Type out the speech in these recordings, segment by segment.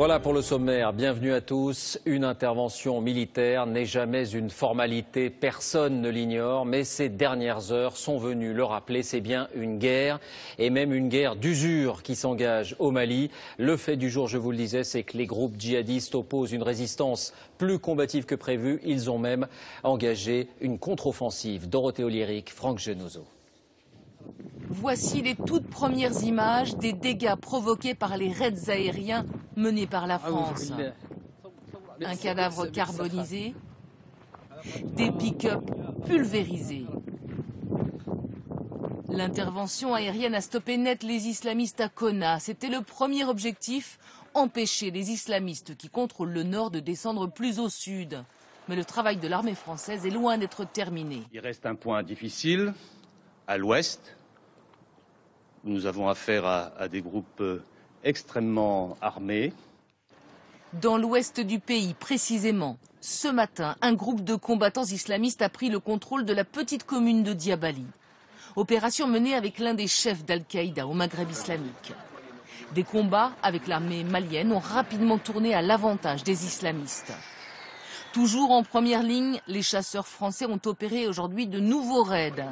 Voilà pour le sommaire. Bienvenue à tous. Une intervention militaire n'est jamais une formalité, personne ne l'ignore, mais ces dernières heures sont venues le rappeler, c'est bien une guerre, et même une guerre d'usure qui s'engage au Mali. Le fait du jour, je vous le disais, c'est que les groupes djihadistes opposent une résistance plus combative que prévu. Ils ont même engagé une contre-offensive. Dorothée Olyric, Franck Genozo. Voici les toutes premières images des dégâts provoqués par les raids aériens menés par la France. Un cadavre carbonisé, des pick-up pulvérisés. L'intervention aérienne a stoppé net les islamistes à Konna. C'était le premier objectif, empêcher les islamistes qui contrôlent le nord de descendre plus au sud. Mais le travail de l'armée française est loin d'être terminé. Il reste un point difficile, à l'ouest. Nous avons affaire à des groupes extrêmement armés. Dans l'ouest du pays, précisément, ce matin, un groupe de combattants islamistes a pris le contrôle de la petite commune de Diabali. Opération menée avec l'un des chefs d'Al-Qaïda au Maghreb islamique. Des combats avec l'armée malienne ont rapidement tourné à l'avantage des islamistes. Toujours en première ligne, les chasseurs français ont opéré aujourd'hui de nouveaux raids,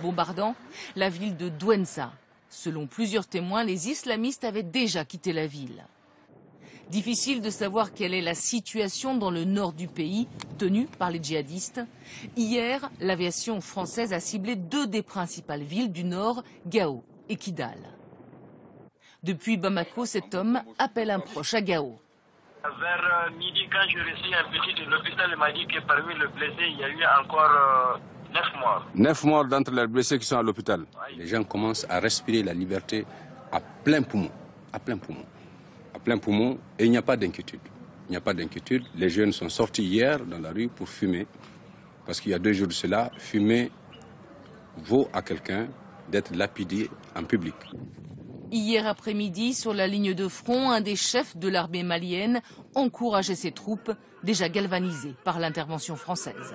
bombardant la ville de Douenza. Selon plusieurs témoins, les islamistes avaient déjà quitté la ville. Difficile de savoir quelle est la situation dans le nord du pays, tenu par les djihadistes. Hier, l'aviation française a ciblé deux des principales villes du nord, Gao et Kidal. Depuis Bamako, cet homme appelle un proche à Gao. Vers midi, quand je reçus un petit de l'hôpital, il m'a dit que parmi les blessés, il y a eu encore 9 morts. 9 morts d'entre les blessés qui sont à l'hôpital. Les gens commencent à respirer la liberté à plein poumon, à plein poumon. À plein poumon, et il n'y a pas d'inquiétude. Il n'y a pas d'inquiétude. Les jeunes sont sortis hier dans la rue pour fumer. Parce qu'il y a 2 jours de cela, fumer vaut à quelqu'un d'être lapidé en public. Hier après-midi, sur la ligne de front, un des chefs de l'armée malienne encourageait ses troupes, déjà galvanisées par l'intervention française.